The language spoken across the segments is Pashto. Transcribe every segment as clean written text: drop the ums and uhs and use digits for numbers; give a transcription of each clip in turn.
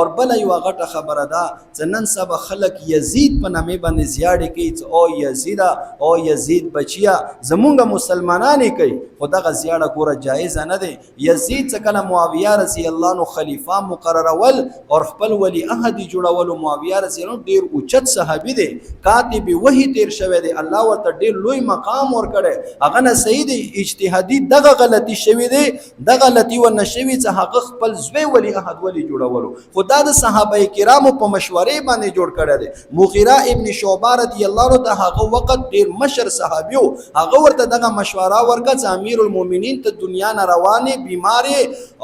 اور بل یو غټه خبره ده چې نن سبا خلک یزید په نامه باندې زیاړې کوي چې او یزیدا او یزید بچیا زمونږ مسلمانانې کوي خو دغه زیاړه ګوره جایز نه دی. یزید چې کله معاویه رضی الله عنه خلیفہ مقررول او خپل ولی عهد جوړول معاویه رضی الله ډیر اوچت صحابي دی کاتب وحی تیر شوی دی الله ورته ډیر لوی مقام ورکړي هغه نه صحیح دی اجتهادي دغه غلطي شوی دی دغه غلطي و نشوي چې هغه خپل زوی ولی عهد ولی جوړولو خدا د صحابه کرامو په مشورې باندې جوړ کړی دی. مغیره ابن شعبه رضی الله عنه د هغه وخت ډیر مشر صحابي و هغه ورته دغه مشوره ورکړه چې امیر المؤمنین ته دنیا نه روانې بیمارې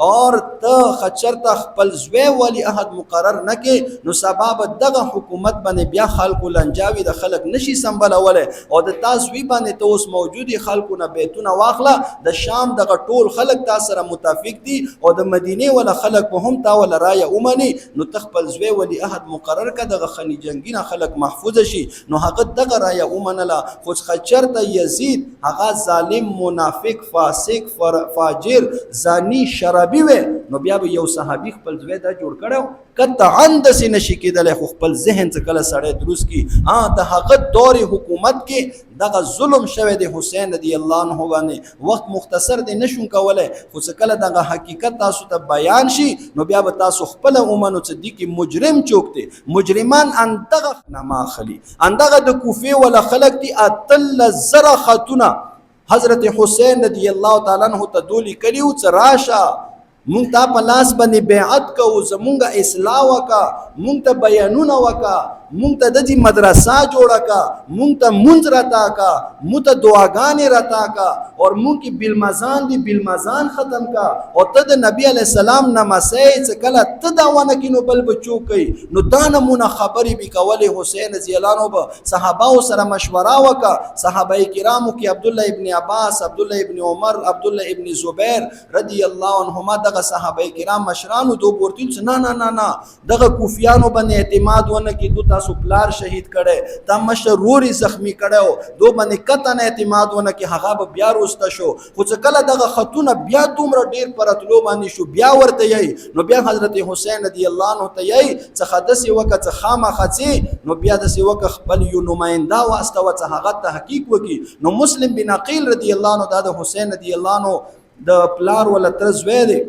اور ته خچر ته خپل زوی ولی عهد مقرر نه کې نو سبب دغه حکومت باندې بیا خلکو لنجاوي د خلک نشي سمبلوله او د تاسوی باندې ته اوس موجودي خلکو نه بیتونه واخله د شام دغه ټول خلک تاسو سره متفق دي او د مدینه ولا خلک په هم تا ولا رای اومني نو تخپل زوی ولی عهد مقرر کړه دغه خنی جنگینه خلک محفوظ شي نو هغه دغه رای اومنله خو خچر ته یزید هغه ظالم منافق فاسق فاجر زانی شرابي و نو بیا به یو صحابي خپل زوی دا جوړ کړو قطعا د سینې شي کېدل خو خپل ذهن څخه کله سړی دروست کی د هغه دور حکومت کې دغه ظلم شوه د حسین رضی الله عنه باندې وخت مختصر دی نشون کوله خو څه کله دغه حقیقت تاسو ته بیان شي نو بیا به تاسو خپل اومنو چې دي کې مجرم چوک دي مجرمان اندغه نما خلی اندغه د کوفه ولا خلق دي اتل زر خاتونه حضرت حسین رضی الله تعالی عنہ ته دولی کلیو چې راشه مونږ ته په لاس باندې بیعت کوو زمونږ اصلاح وکا مونږ ته بیانونه وکا مونږ ته د دې مدرسه جوړه کا مونږ ته منځ راتا کا مونږ ته دعاګانې راتا کا اور مونږ کې بالمزان دی بالمزان ختم کا او ته د نبی علی السلام نمسه چې کله ته دا ونه کینو بل بچو کوي نو دا نمونه خبرې به کولې حسین رضی الله عنه به صحابه سره مشوره وکا صحابه کرامو کې عبد الله ابن عباس عبد الله ابن عمر عبد الله ابن زبیر رضی الله عنهما دغه صحابه کرام مشرانو دو ورتل چې نه نه نه دغه کوفیانو باندې اعتماد ونه کې تاسو پلار شهید کړي تا مشروري زخمی کړو دو باندې قطن اعتماد ونه کې هغه بیا روسته شو خو چې کله دغه خطونه بیا دومره ډیر پرتلو باندې شو بیا ورته یې نو بیا حضرت حسین رضی الله عنه ته یې چې حدث وکړه خامخڅي نو بیا د سی وکړه خپل یو نماینده واسطه او هغه تحقیق وکي نو مسلم بن عقیل رضی الله عنه د حسین رضی الله عنه د پلار ولا ترزوی دی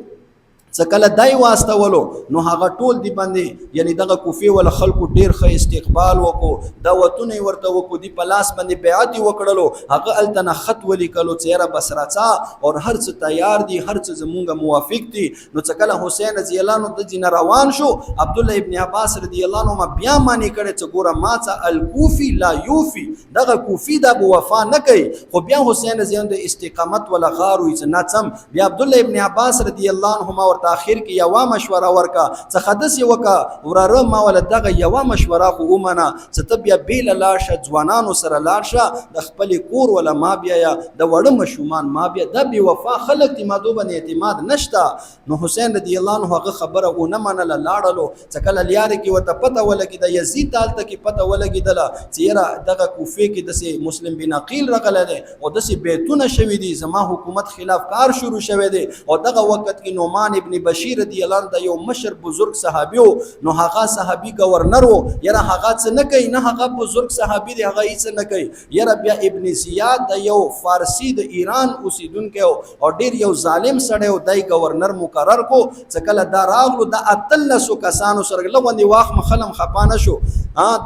څکله دای واسطه ولو نو هغه ټول دی باندې یعنی دغه کوفی ول خلکو ډیر ښه استقبال وکړو دعوتونه ورته وکړو دی پلاس باندې بیعت وکړلو هغه التنه خط ولیکلو چیرې بسراچا او هر څه تیار دي هر څه زمونږه موافق دي نو څکله حسین رضی الله عنه د دین روان شو عبد الله ابن عباس رضی الله عنه بیا معنی کړي چې ګوره ما څه الکوفی لا یوفی دغه کوفی د وفا نه کوي خو بیا حسین رضی الله عنه استقامت ولا غارو چې ناڅم بیا عبد الله ابن عباس رضی الله عنهما اخر کې یو مشوره ورکا څه حدث وکا وراره ما ول دغه یو مشوره خو ومنه چې ته بیا بیل لاشه ځوانانو سره لاشه د خپل کور ولا ما بیا د وړ مشومان ما بیا د بی وفا خلک تی مادو باندې اعتماد نشتا نو حسین رضی الله عنه هغه خبره و نه منله لاړلو چې کله لیار کې وته پته ولګي د یزید تالته کې پته ولګي دله چې دغه کوفه کې د مسلم بن عقیل رغله ده او د بیتونه شوی دي زما حکومت خلاف کار شروع شوی دي او دغه وخت کې نعمان ابن بشیر رضی الله عنه یو مشر بزرگ صحابي نو هغه صحابي گورنر و یره هغه څه نه کوي نه هغه بزرگ صحابي دی هغه څه نه کوي یره بیا ابن زیاد د یو فارسی د ایران اوسیدونکو او ډیر یو ظالم سړی او دای گورنر مقرر کو چې کله دا راغلو د اتلسو کسانو سره لغونی واخ مخلم خپانه شو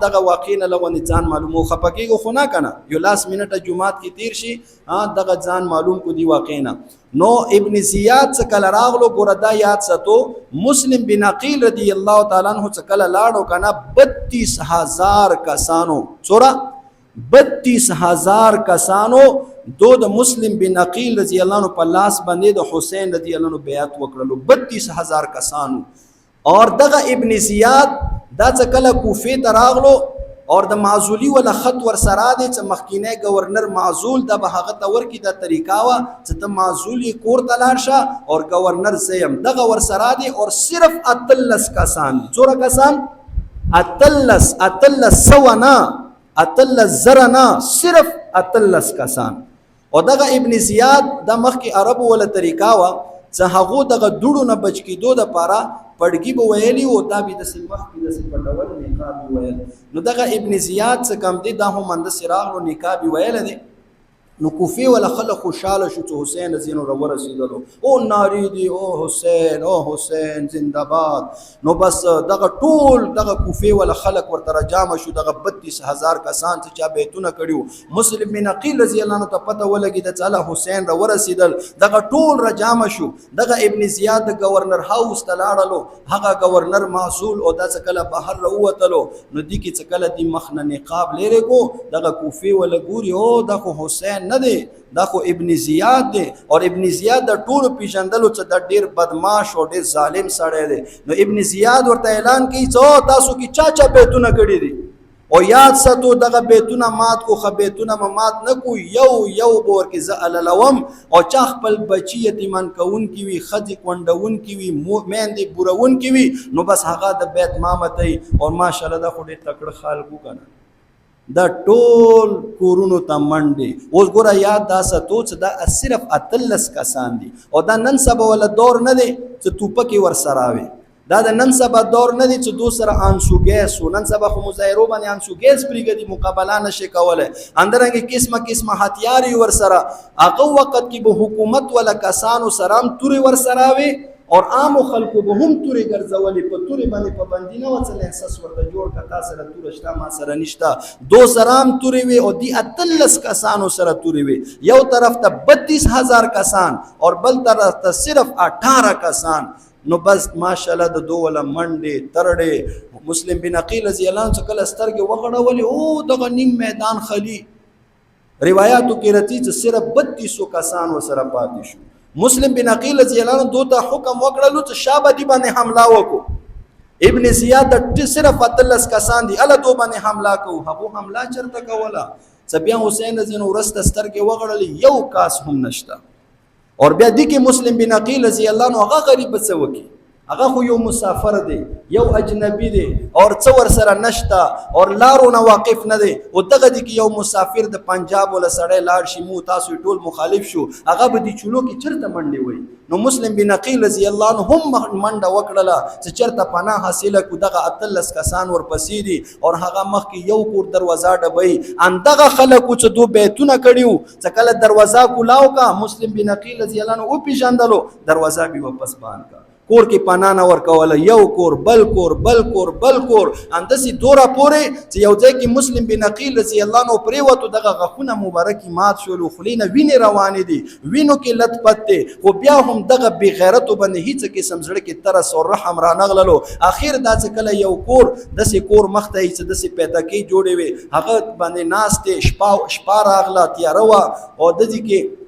دغه واقعینه لغونی ځان معلومو خپکیږي خو نه کنه یو لاس منټه جمعات کې تیر شي دغه ځان معلوم کو دی واقعینه نو ابن زیاد څخه راغلو ګوردا یاد ساتو مسلم بن عقیل رضی الله تعالی عنہ څخه لاړو کنه 32000 کسانو سورہ 32000 کسانو د مسلم بن عقیل رضی الله عنه په لاس باندې د حسین رضی الله عنه بیعت وکړلو 32000 کسانو اور دغه ابن زیاد دا څخه کوفه ته راغلو اور د معزولی ولا خط ور سره دي چې مخکینه گورنر معزول د بهغه تور کی د طریقا وا چې ته معزولی کور تلارشه اور گورنر سیم دغه ور سره دي اور صرف اتلس کسان زوره کسان اتلس سوانا اتلس زرنا صرف اتلس کسان او دغه ابن زیاد د مخکی عرب ولا طریقا وا چې هغه دغه دوړو نه بچ کیدو د پاره پړګي به ویلي او دا به د سیمخ کې د سپټول نقاب ویل. نو دغه ابن زیاد څخه کم دی دا هم اند سراغ نو نقاب ویل دی. نو کوفی ولا خلک خوشاله شو چې حسین زینو را ورسېدلو او ناری دی او حسین زنده باد. نو بس دغه ټول دغه کوفی ولا خلک ورته جامع شو دغه 32000 کسان چې چا بیتونه کړیو. مسلم بن عقیل رضی الله عنه ته پته ولګی د تعالی حسین را ورسېدل دغه ټول را جامع شو. دغه ابن زیاد د گورنر هاوس ته لاړلو هغه گورنر معزول او د کله بهر راوتلو. نو دی کې څه کله دی مخنه نقاب لري کو دغه کوفی ولا ګوري او دغه حسین نه دی دا خو ابن زیاد دی. او ابن زیاد د ټولو پیژندلو چې د ډیر بدمعاش او ډیر ظالم سړی دی. نو ابن زیاد ورته اعلان کوي چې تاسو کې چا بیتونه کړي دي او یاد ساتو دغه بیتونه مات کو خو بیتونه مات نه کو یو بور کې ز الالوم او چا خپل بچی یتیمان کون کی وی خځې کونډون کی وی مېندې بورون کی وی نو بس هغه د بیت مامتای. او ماشاءالله دا خو ډیر تکړه خلکو کنه دا ټول کورونو ته منډي. اوس ګوره یاد دا ساتو چې دا صرف 13 کسان دي او دا نن سبا ولا دور نه دی چې توپکې ورسره وي. دا د نن سبا دور نه دی چې دو سره انسو ګیس و نن سبا خو مظاهرو باندې انسو ګیس پرېږدي مقابله نشي کولی اندرنګې قسمه هتیارې ورسره. هغه وخت کې به حکومت ولا کسانو سره هم تورې ورسره وي اور عام خلکو به هم تورې ګرځولې په تورې باندې پابندي نه وه څه احساس ورته جوړ کړه تا سره توره شته ما سره نشته. دو سره هم تورې وي او دی 13 کسانو سره تورې وي. یو طرف ته 32000 کسان اور بل طرف ته صرف 18 کسان. نو بس ماشاءالله د دو ولا منډې ترړې. مسلم بن عقیل رضی الله عنه کله سترګې وغړولې او دغه نیم میدان خلی. روایتو کې راځي چې صرف 3200 کسان وسره پاتې شو. مسلم بن عقیل رضی الله عنه دوته حکم وکړلو چې شابه دی باندې حمله وکړو. ابن زیاد د صرف 13 کسان دي الله دو باندې حمله کوو. هغه حمله چرته کوله چې بیا حسین رضی الله ورسته سترګې وغړلې یو کاس هم نشته. اور بیا دی کې مسلم بن عقیل رضی الله عنه هغه غریب څه وکي هغه خو یو مسافر دی یو اجنبی دی اور څو ور سره نشتا اور لارو نه واقف نه دی. او دغه دی کې یو مسافر د پنجاب ولا سړی لاړ شي مو تاسو ټول مخالف شو هغه به دی چلو کې چرته منډي وي. نو مسلم بن عقیل رضی الله عنه هم منډه وکړله چې چرته پناه حاصله کو. دغه 13 کسان ورپسې دي اور هغه مخ کې یو کور دروازه ډبي ان دغه خلکو چې دو بیتونه کړیو چې کله دروازه کولاو کا مسلم بن عقیل رضی الله عنه او پیژندلو دروازه به واپس باندې کا. کور کې پناه نه ورکوله یو کور بل کور اندسي دورا پورې چې یو ځای کې مسلم بن عقیل رضی الله عنه پریوتو دغه غخونه مبارکي مات شول خلینه ویني روانې دي وینو کې لت پته خو بیا هم دغه بی غیرتو باندې هیڅ قسم زړه کې ترس او رحم را نغللو. اخر دا چې کله یو کور دسي کور مخته چې دسي پیدا کې جوړې وي هغه باندې ناشته شپه راغله تیاروا او د دې کې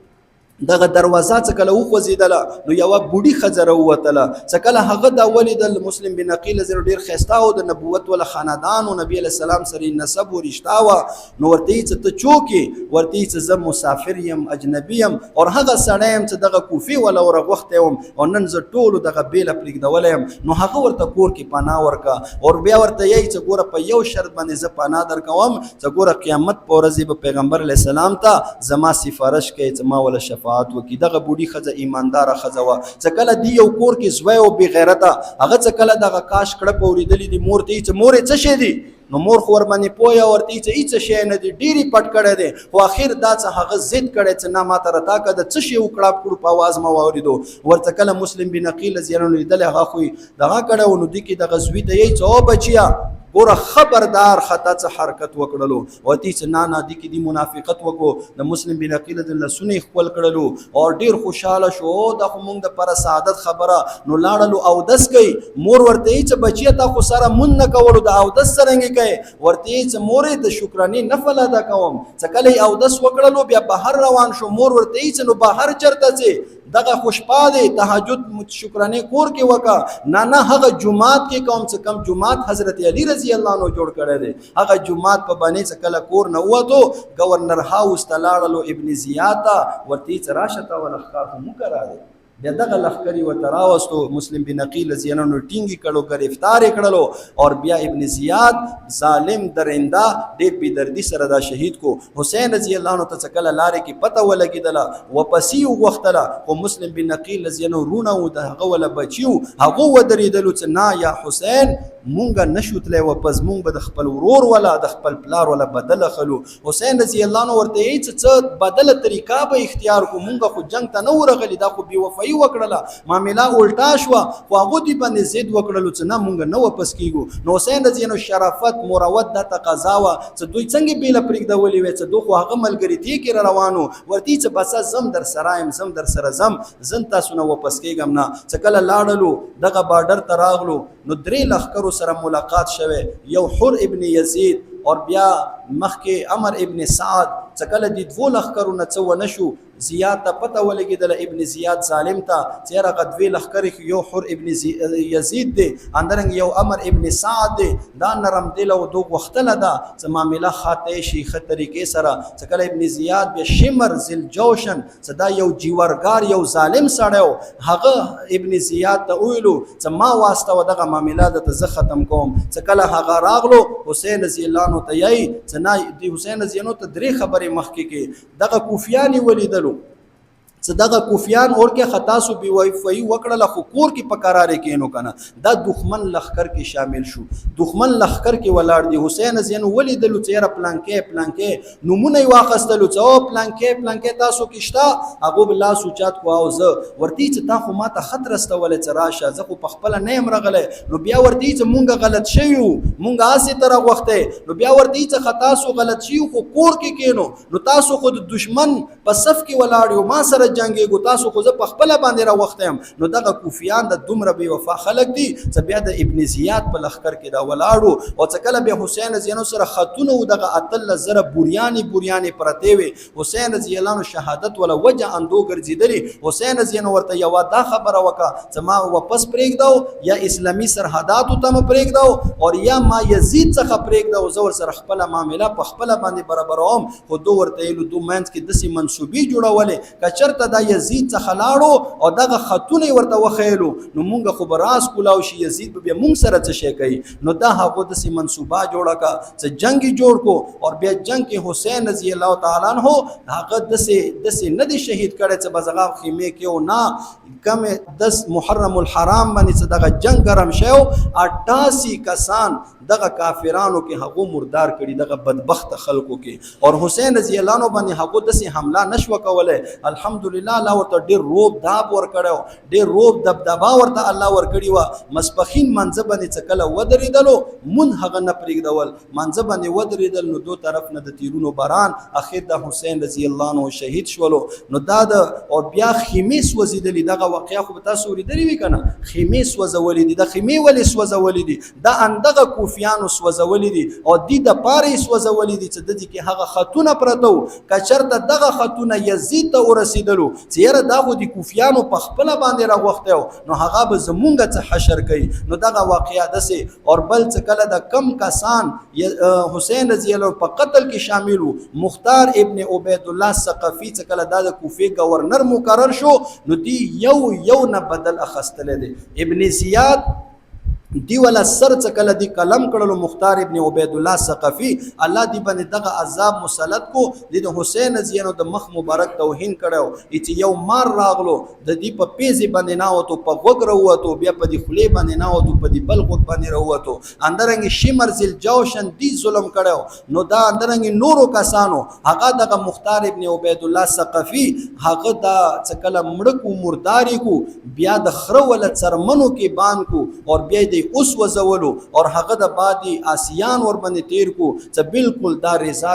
دغه دروازه څخه له وخوځیدله نو یو بوډي خزر ووتله څخه کله هغه د ولید مسلم بن عقیل زر ډیر خستا او د نبوت ول خاندان او نبی علیہ السلام سره نسب او رشتہ وا نو ورته چې ته چوکي ورته چې زه مسافر يم اجنبي يم او هغه سړی يم چې دغه کوفي ولا ورغوخته يم او نن زه ټول دغه بیل پرېږدول يم. نو هغه ورته کور کې پناه ورکا او بیا ورته یې چې ګوره په یو شرط باندې زه پناه درکوم چې ګوره قیامت په ورځ به پیغمبر علیہ السلام ته زما سفارش کوي چې ما ولا شفاعت وکي. دغه بوډي خزه ایماندار خزه وا چې کله دی یو کور کې زوی او بی غیرته هغه چې کله دغه کاش کړه پوریدلې دي مور ته چې مور څه شي دي نو مور خو ور باندې پویا ورته چې هیڅ شی نه دی ډيري پټ کړه دي خو اخر دا څه هغه ضد کړي چې نه ماته رتا کده څه شی وکړه په په आवाज ما واوریدو ورته کله مسلم بن عقیل زیرن لیدل هغه خو دغه کړه نو دی کې د غزوی ته یې چې بچیا ګوره خبردار خطا څه حرکت وکړلو وتی چې نه دی کې دی منافقت وکړو د مسلم بن عقیل د لسونی خپل کړلو او ډیر خوشاله شو د موږ د پر سعادت خبره نو لاړلو او دس کوي مور ورته چې بچی ته خو سره مون نه کولو د او دس سرنګ کوي ورته چې مورې د شکرانه نفل ادا کوم چې کله او دس وکړلو بیا بهر روان شو مور ورته چې نو بهر چرته چې دغه خوشپاله تهجد شکرانه کور کې وکا نه هغه جمعات کې کوم څه کم جمعات حضرت علی رضی الله عنه جوړ کړی دی هغه جمعات په باندې څه کله کور نه وته گورنر هاوس ته لاړلو ابن زیاد ورته چې راشه تا ولخار هم کرا دی بیا دغه لښکرې ورته راوستو، مسلم بن عقیل رضی الله عنه ټینګې کړو، ګرفتار یې کړلو، او بیا ابن زیاد ظالم درنده ډېر بې دردي سره دا شهید کو. حسین رضی الله عنه ته څه کله لارې کې پته ولګېدله، واپسي وغوښتله، خو مسلم بن عقیل رضی الله عنه رونه و، د هغه وله بچي و، هغه ودرېدلو چې نه یا حسین مونږ نشو تللی واپس، مونږ به د خپل ورور ولا د خپل پلار ولا بدله خلو. حسین رضی الله عنه ورته یې چې څه بدله طریقه به اختیار کو، مونږ خو جنگ ته نه ورغلي، دا خو بې وفایي وکړله، معامله الټا شوه، خو هغو دې باندې ضد وکړلو چې نه مونږ نه واپس کېږو. نو حسین رضی الله عنه شرافت مروت دا تقاضا وه چې دوی څنګه بېله پرېږدولې وې چې دوی خو هغه ملګرتي کې را روان وو، ورته یې چې بسه زم در سره یم، زم در سره زم، زم تاسو نه واپس کېږم نه. چې کله لاړلو دغه بارډر ته راغلو، نو درې لښکرو سره ملاقات شوه، یو حر ابن یزید اور بیا مخکې عمر ابن سعد. چې کله دې دوو لښکرو نه څه ونه شو، زیاد ته پته ولګېدله ابن زیاد ظالم ته چې یاره هغه دوې لښکرې یو حر ابن یزید دی، همدارنګه یو عمر ابن سعد دی، دا نرم دل او دو غوښتله ده چې معامله ښه شي ښه طریقې سره. چې کله ابن زیاد بیا شمر ذوالجوشن چې دا یو جیورګار یو ظالم سړی و، هغه ابن زیاد ته وویلو چې ما واستوه دغه معامله ده ته زه ختم کوم. چې کله هغه راغلو حسین رضی الله عنه ته یایي چې نه، د حسین رضی الله عنه ته درې خبرې مخکې کې دغه کوفیان یې ولیدلو چې دغه کوفیان اور کې خطا سو بی وفایي وکړله، خو کور کې په قرارې کېنو که نه، دا دښمن لښکر کې شامل شو، دښمن لښکر کې ولاړ دی. حسین رضی الله عنه ولیدلو چې یاره پلانکې پلانکې نومونه یې واخیستلو چې او پلانکې پلانکې تاسو کې شته، هغو به لاس اوچت کړو او زه ورته چې تا خو ما ته خط رسولی چې راشه، زه خو په خپله نه یم راغلی. نو بیا ورته چې مونږ غلط شوي وو، مونږ هسې ته راغوښتی. نو بیا ورته چې ښه تاسو غلط شوي خو کور کې کېنو، نو تاسو خو د دشمن په صف کې ولاړ یو، ما سره جنګېږو، تاسو خو زه په خپله باندې راوختی یم. نو دغه کوفیان د دومره بې وفا خلک دي چې بیا د ابن زیاد په لښکر کې را ولاړو. او چې کله بیا حسین رضی الله عنه سره خطونه و، دغه 18,000 بوریانې پرتې وې، حسین رضی الله عنه شهادت ولا وجه اندو ګرځېدلي. حسین رضی الله عنه ورته یوه دا خبره وکړه چې ما واپس پرېږدو، یا اسلامي سرحداتو ته م پرېږدو، او یا ما یزید څخه پرېږدو، زه ورسره خپله معامله په خپله باندې برابروم. خو دو ورته ویلو، دو منځ کې داسې منصوبې جوړولې که چېرته دا یزید څخه لاړو او دغه خطونه یې ورته وښیلو، نو مونږ خو به راز کولاو شي، یزید به بیا مونږ سره څه شی کوي. نو دا هغو داسې منصوبه جوړه کړه چې جنګ یې جوړ کو، او بیا جنګ کې حسین رضی الله تعالی عنه هغه داسې نه دی شهید کړی چې بس هغه خیمې کې و، نه، کم 10 محرم الحرام باندې چې دغه جنګ ګرم شوی، 88 کسان دغه کافرانو کې هغو مردار کړي، دغه بدبخت خلکو کې. اور حسین رضی الله عنه باندې هغو داسې حمله نشوه کولی. الحمدلله الله ورته ډېر روب داب ورکړی، ډېر روب دبدبه ورته الله ورکړې وه. مسپخین منځه باندې چې کله ودرېدلو، مون هغه نه پرېږدول، منځه باندې ودرېدل، نو دو طرف نه د تیرونو باران، اخر د حسین رضی الله عنه شهید شولو. نو دا او بیا خیمې سوځېدلې، دغه واقعه خو به تاسو اورېدلې وي که نه، خیمې سوځولې دي. د خیمې ولې سوځولې دي؟ دا اندغه کوفیانو سوځولې دي، او دې دپاره یې سوځولې دي چې د دې کې هغه خطونه پرته وو. که چېرته دغه خطونه یزید ته ورسېدلو چې یاره دا خو د کوفیانو په خپله باندې راغوښتی و، نو هغه به زمونږ څه حشر کوي. نو دغه واقعه داسې. اور بل چې کله د کم کسان حسین رضی الله په قتل کې شامل وو، مختار ابن عبیدالله ثقفي چې کله دا د کوفې گورنر مقرر شو، نو دی یو نه بدل اخیستلی دی. ابن زیاد دی ولا سر څه کله دی قلم کړلو، مختار ابن عبیدالله ثقفي، الله دی باندې دغه عذاب مسلط کو. د حسین رضی الله عنه د مخ مبارک توهین کړو، چې یو مار راغلو د دې په پیزې باندې نه وته، په غوږ راووتو، بیا په دې خولې باندې نه وته، په دې بل غوږ باندې راووتو. اندرنګ شمر ذوالجوشن دی ظلم کړو. نو دا اندرنګ نورو کسانو هغه دغه مختار ابن عبیدالله ثقفي هغه دا څه کله مړ کو، مرداري کو، بیا د خره ولا څرمنو کې بان کو، اور بیا د اوس وزولو، اور هغه د بادي آسیان ور باندې تیر کو چې بالکل دا رضا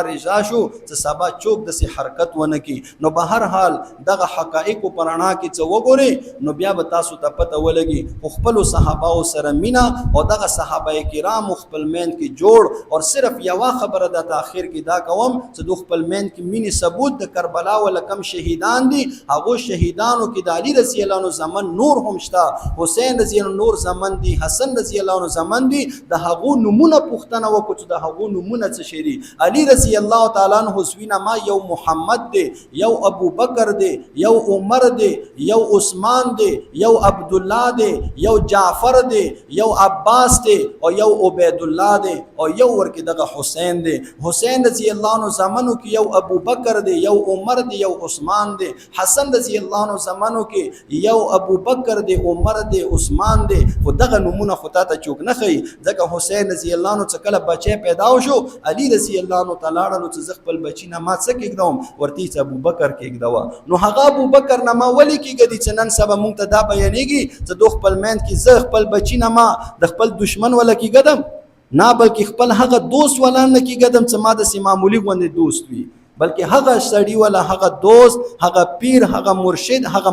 شو چې سبا چوک داسې حرکت ونه کی. نو به هر حال دغه حقایقو په رڼا کې چې وګورئ، نو بیا به تاسو ته پته ولګي خپلو صحابهو سره مینه، او دغه صحابه کرامو خپل مین کې جوړ. اور صرف یوه خبره د تاخیر کې دا کوم چې د خپل مین کې مینې ثبوت د کربلا ولا کم شهیدان دي، هغو شهیدانو کې د علي رضی الله عنه زمن نور هم شته، حسین رضی الله نور زمن دي، حسن رضی الله عنه زمن دی د هغو نمونه پوښتنه وکړو چې د هغو نمونه څه شي دي. علي رضی الله تعالی عنہ زوینه ما یو محمد دی، یو ابو بکر دی، یو عمر دی، یو عثمان دی، یو عبد الله دی، یو جعفر دی، یو عباس دی او یو عبید الله دی او یو ورکه دغه حسین دی. حسین رضی الله عنه زمانو کې یو ابو بکر دی، یو عمر دی، یو عثمان دی. حسن رضی الله عنه زمانو کې یو ابو بکر دی، عمر دی، عثمان دی. خو دغه نمونه خو ته چوک نه خي ځکه حسین رضی الله عنه څخه کله بچی پیدا شو علی رضی الله عنه تعالی عنہ څخه خپل بچی نه ما څه کېږدم ورته ابو بکر کېږدوا. نو هغه ابو بکر نه ما ولي کېږي چې نن سبا مونږ ته دا بیانېږي چې دوه خپل مند کې زه خپل بچی نه ما د خپل دشمن ولا کېږدم نه، بلکې خپل هغه دوست ولا نه کېږدم چې ما د معمولی غوندې دوست وي، بلکې هغه سړی ولا هغه دوست، هغه پیر، هغه مرشد، هغه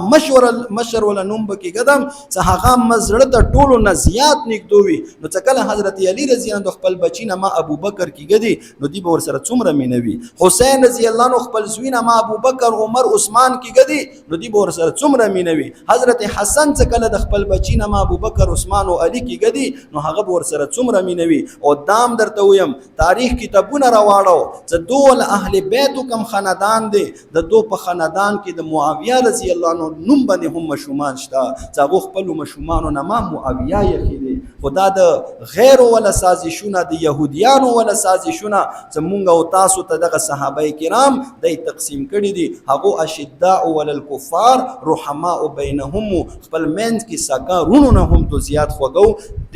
مشر ولا نوم به کېږدم چې هغه مزړه ته ټولو نه زیات نږدې وي. نو چې کله حضرت علی رضی الله عنه خپل بچی نه ما ابو بکر کېږدي نو دی به ورسره څومره مینه وي. حسین رضی الله عنه خپل زوی نه ما ابو بکر، عمر، عثمان کېږدي نو دی به ورسره څومره مینه وي. حضرت حسن چې کله د خپل بچی نه ما ابو بکر، عثمان او علی کېږدي نو هغه به ورسره څومره مینه وي. او دام درته ویم تاریخ کتابونه راواړو چې دوه اهل بیت کم خاندان دی، د دو په خاندان کې د معاویه رضی الله عنه نوم باندې هم مشومان شته چې هغه خپل مشومانو نه ما معاویه یې دی. خدا د غیر ولا سازشونه د يهوديانو ولا سازشونه زمونږ او تاسو ته دغه صحابه کرام د تقسیم کړي دي. هغه اشداء ولا الكفار رحماء بینهم خپل منځ کې سکا رونو نه هم تو زیات خوګو